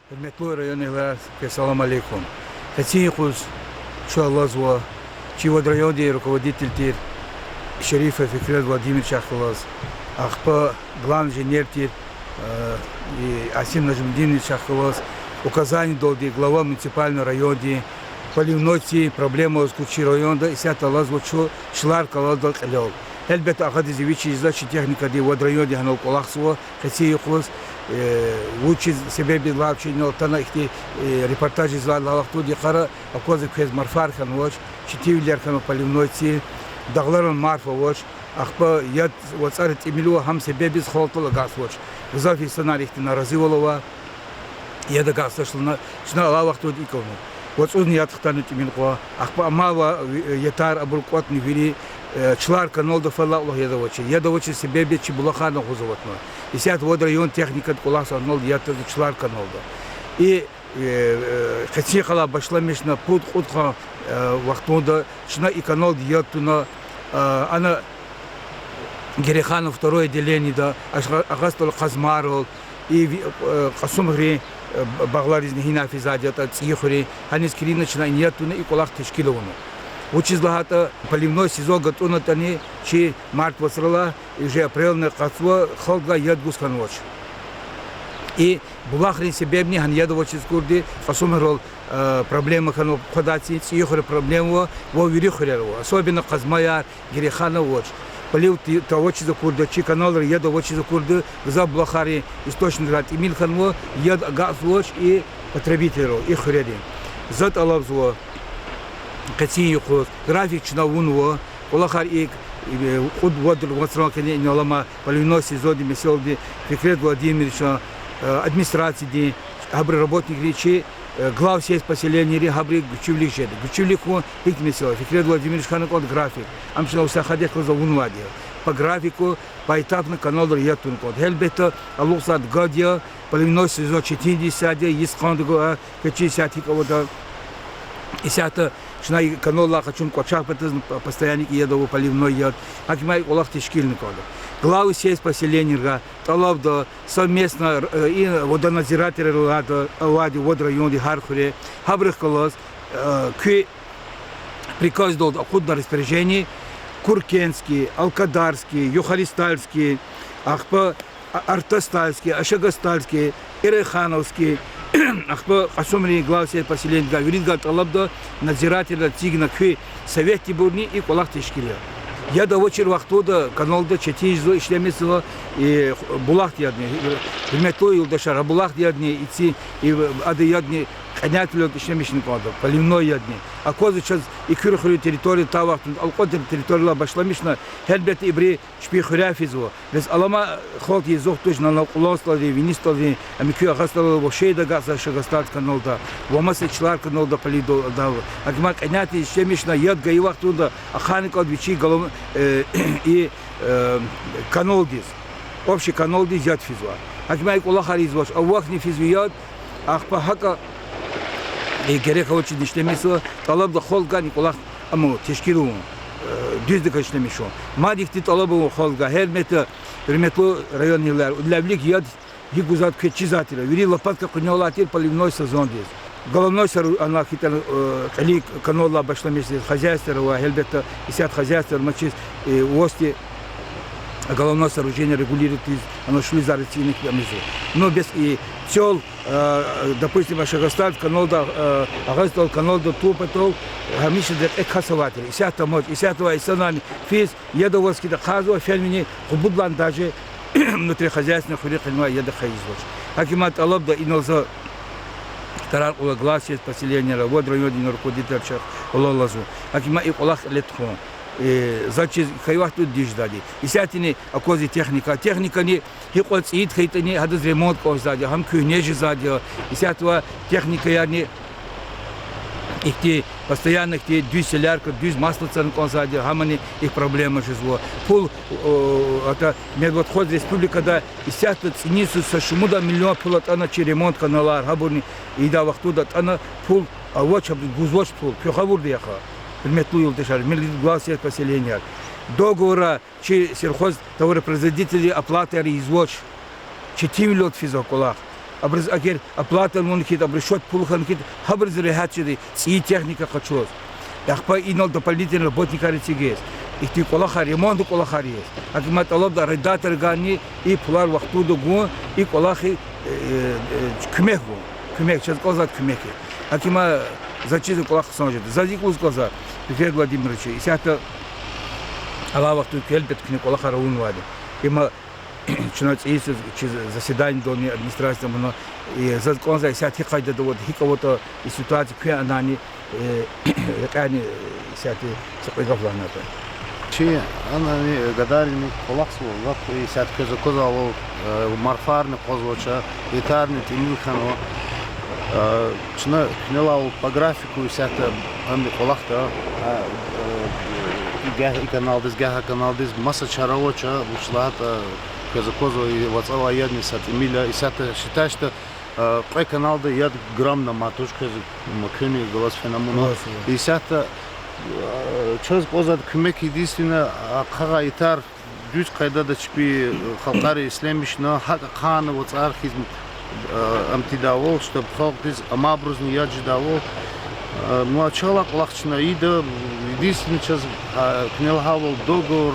Hürmetli rayonlar, assalamu alaikum. Хотим шалазва, чего районе руководитель тир Шерифа Фикрет Владимир Шахлаз, ахпа главный инженер тир и Асим Нажмдин Шахлаз, указание долги глава муниципального района, поливной проблема с кучей района, и сята лазва шлар каладал калел. Эльбет ахад из вичи издачи техника ди в районе ханал колахсва, хотим лучше себе безлавчий, но тана их репортажи из Лалахту дихара, а козы кез марфархан воч, читивлер кано поливной ци, дагларан марфа воч, ахпа яд вот царит имелу хам себе без холтола газ воч. Зафи сценарий на разыволова, яда газ шла на Лалахту диковну. Вот он яд хтанут имелко, ахпа амава ятар абуркот не вери. Члар канал до фалла Аллах ядовочи себе бечи булахана хузоватно. И сят вот район техника куласа нол ятор члар канал до. И хотела башла мешна пут худха вахтунда шна и канал ятуна она Герехану второе отделение да агастол казмарол и касумгри баглариз нехина физадята цихури они скрина шна ятуна и кулах тешкиловну. Учизлахата поливной сезон готовно тани, чи март восрала, и уже апрель на кацва холга ядгус ханвоч. И булахрин себебни хан ядовоч из курди, фасумерол проблема хану ходати, цихури проблему во вирихуреру, особенно казмаяр, герехана воч. Полив тавочи за курда, чи канал ядовоч за курды, за булахари источник рад, имил ханво, яд газ воч и потребителю, и хурери. Зат алавзво. Катин график чинавунво, улахар и худ водр васран кене нолама поливной сезон меселди Фикрет Владимировича администрации хабри работник речи глав сеть поселения ри хабри гучевлик жед гучевлику их месел Фикрет Владимирович ханак от график амшина усахадек за вунвади по графику поэтапно канал риятун код хелбета алусад гадия поливной сезон 40 искандго кечи сятик вода и сята шнай канола хочу кочак постоянник едову поливной яд акимай улах тешкильный код главы сеть поселения талав да совместно и водонадзиратели лади вод районе хархуре хабрых колос к приказ дал худ на распоряжение Куркенский, Алкадарский, Юхаристальский, Ахпа Артастальский, Ашагастальский, Ирехановский, Ахпа Асумри глав сеть поселения Гавиридга талав да надзирателя Тигна к совете бурни и колах тешкиля. Я до вечер вахтуда канал да четыре ишлемесила и булах ядни, метлой илдашара булах ядни идти и ады ядни ханятли ишлемешный кадр, поливной ядни. А козы сейчас и курхури территорию тавах, алкотер территория башламишна, хельбет ибри шпихуря физо. Без алама ход езох точно на кулонстлади, винистлади, амикю агастала вошейда газа шагастат канал да, вамасы члар канал да полидо да. Акимак ханяти ишлемешна яд гаивах туда, аханик от вичи голом и канал дис, общий канал дис яд физо. Акимак улахариз ваш, а вах не физо яд, ахпа хака и гереха очень ишлемесо, талаб да холга николах аму тешкилу düzdük işlemiş o. Madikti talabı halga her metre hürmetli rayonlar udlavlik yad higuzat keçizatira. Viri лопатка кунялатир поливной сезон дез. Головной сар она хитан кали канола башламеш хозяйство, элбетта исят хозяйство мачис ости головное сооружение регулирует, оно шли за рытийных мезу. Но без и пчел, допустим, Ашагасталь, канал да, Агастал, канал да тупотол, гамиши да экхасователи. И сята мод, и сятого и санами физ, едоводский да хазова, фельмини, хубудлан даже внутри хозяйственных хуриханьма еда хаизвоч. Акимат алаб да инолза тарар ула глаз есть поселение, вот районе руководитель чах ула лазу. Акима и улах летхон. Зачем хайвах тут диждади? И сятини акози техника. Техника не хикот цит хейтани хадыз ремонт коздади. Хам кюнежи зади. И сятва техника ярни их постоянно их дюз селярка, дюз масло цен коздади. Хамани их проблема жизло. Пул это медводход республика да и сятва цинису со шумуда миллион пулат ана чи ремонт каналар хабурни и да вахтуда ана пул а вот гузоч пул пюхавур дияха. Метлу илдешар, милли глаз сеть поселения. Договора, чи сельхоз товаропроизводители оплаты извоч, чи тимлет физоколах. абрыз агер оплата мункит абрыз счет пулханкит хабрыз рехатчиди ци техника хачос яхпа инол дополнительный работника рецигес ихти колаха ремонт колахариес акимат алобда редактор гани и пулар вахтуду гу и колахи кумек сейчас козат кумеки акима зачиз колах сонжет зазикуз коза Виктор Владимирович исята ала вахту келбет кни колаха раунвади има чинац из заседание дони администрации но и закон исяти кайда довод хикавото и ситуация куянани يعني ساعتي سقيقة فلانا شيء أنا قداري خلاص والله ساعت كذا كذا ومرفار نقصوشة يتار نتيمي خانو شنا نلاو بجرافيكو ساعت هم خلاصة جاه канал ديز مسا شراوشة وشلات كذا كذا واتسوا يدني ساعت إميلا ساعت شتاشت قای канал да яд грам на матушка макрени голос феномен и сата чөз позад кümек единственно қага итар düz қайда да чпи халқари ислемишна хак қаны вот архизм амтидавол что халк из амабрузни яджидавол ну чалак лахчна ида единственно чөз кнелхавол договор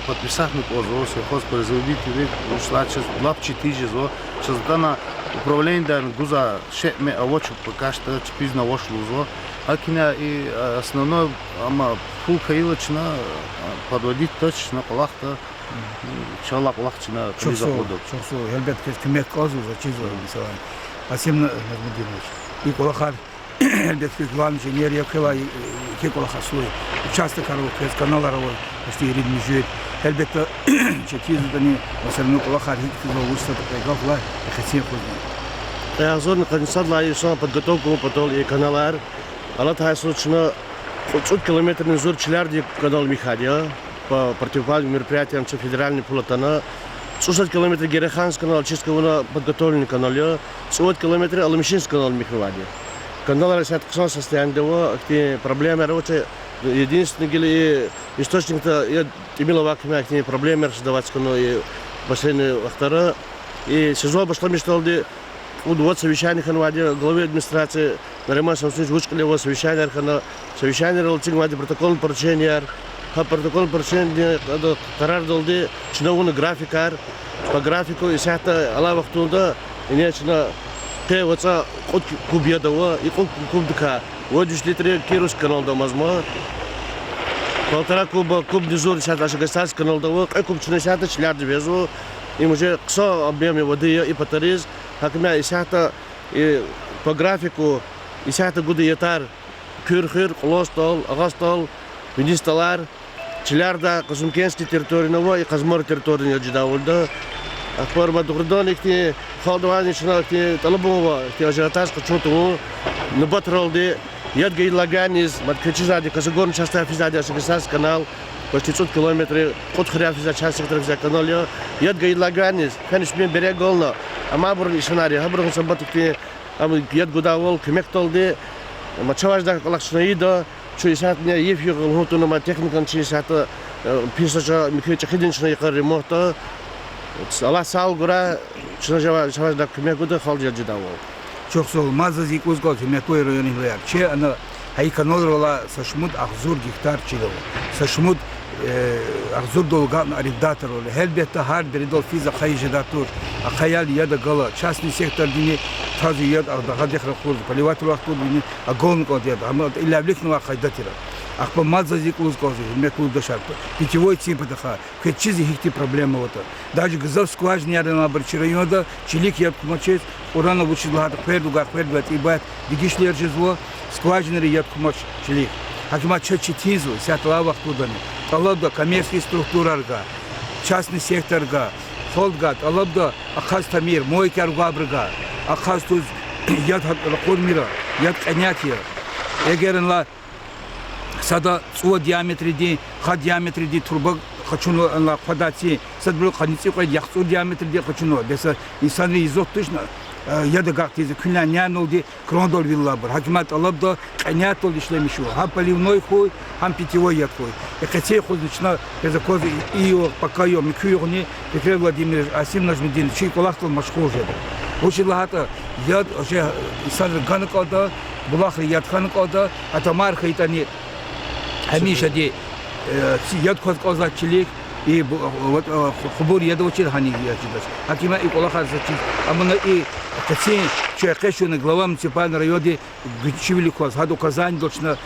подписахник озос хозпроизводитель ушла чөз лапчи тижезо чөз дана управление да гуза шеме авочу пока что чпизна вошлузо акина и основной ама фулка илочна подводить точно колахта чалак лахчна призаходов чоксу элбет кемек козу зачизо мисалан асим назмудинович и колахар элбет главный инженер якова ке колахаслой участок кез каналаровой почти ридми жует элбет чекизудани масалну колахар хикзо устат гавла хотим Я зон концерт лай сон подготовку потол и каналар алат хайсучно 500 километров зор чилярди канал Михадия по противоположным мероприятиям федеральной полотана 600 километров Гереханс канал чистого подготовленный канал 100 километров Алмишинский канал Михвади канал растет в состоянии того где проблемы работы единственный источник-то я имел вакуум где проблемы создавать канал и бассейны вахтара и сезон пошло мечталды вот совещание ханвади главы администрации нариман самсунч вучкалево совещание хана совещание ролтингвади протокол поручения протокол поручения карар долды чиновный графикар по графику и сята ала вахтунда инечна те вот кубьедово и кубдка вот 10 литров кирус канал домазма полтора куба куб дежур сята гостас канал дово куб чинесята члярд везу им уже ксо объеме воды и патарис Hakimya isata по графику isata gudu yetar kürhür, kolostol, agastol, ministalar, çilarda Kazımkenski territoriyna ve Kazmar territoriyna jidavulda. Akbarma doğrudan ikti xaldvan içine ikti talabım var. İkti ajataj kaçotu nabatroldi. Yad gaylaganiz, madkaçizadi Kazagorn частая физади асгасас канал почти 100 километров от хряфиза часть сектора канала. Yad gaylaganiz, фениш мен берег голна. Ама бурн ишнари, хабрун самбатки ам yad godavol kömek toldi. Мачаважда колакшнаида, чу исатня ефир голхотуна ма техникан чисата писача микреча хидинчна якар ремонта. Алла сал гора чаважда kömek года халжа жидавол. Çok sağ ol. Mazazık uzgal hükümeti rayonu var. Çe ana haykanol rola saşmut ahzur gihtar çilo. Saşmut ahzur dolgan arifdator rol. Elbette her biri dol fiza kayıcıdator. Akayal ya da gala. Частный сектор dini tazı ya da hadekra kurdu. Palivat vaktu dini agon kod ya da. Ama ilavlik nuva kaydatira. Ахпа мазазик узгози, мету дошарпа. Питьевой симпатаха. Хоть чизи хихти проблема вот. Даже гзав скважин я на барчи райода, чилик я кумачес, урана лучше лагат пердугар пердугат и бат. Дигишлер жезво, скважинери я кумач чилик. Акима чачитизу, сятла вахтудани. Алабда коммерческие структурарга, частный секторга, холдгат, алабда ахаз тамир, мойкар габрга, ахаз туз яд ракурмира, яд канятия. Егерен ла сада цуа диаметриди, ха диаметриди турба хачуно на квадрати, сад бул каници кой яхсу диаметриди хачуно. Деса инсаны изоттушна яда гактизи күнлән олди крондол вилла бар. Хакимат алабда канят ол ишлемиш у. Ха поливной хуй, ха питьевой яд хуй. Экатей хузнична безакоз ио пока ё микюрни, Виктор Владимирович Асим Нажмедин, чей колахтал машхур жеда. Uşilahata yad şey sadr kanık oldu, bulaklı yad kanık oldu. Hatta marka itani hamisha di yad kozatçılık и хубур ядовчил хани ячидас. Акима и колахар зачис. Амна и кацин чекешуна глава муниципального района гчивили коз. Хаду Казань дочна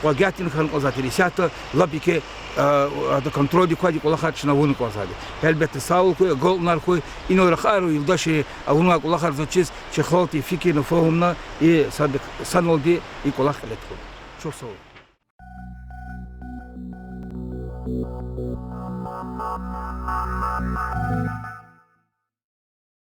лагятин хан козатили. Сята лабике до контроли коди колахар чна вун козади. Elbette sağlık koy, golnar koy. İno rakharu yıldaşı avuna kolahar zachis çekhalti fikir nefahumna i sadık sanoldi i kolahar letko. Çok sağ ol.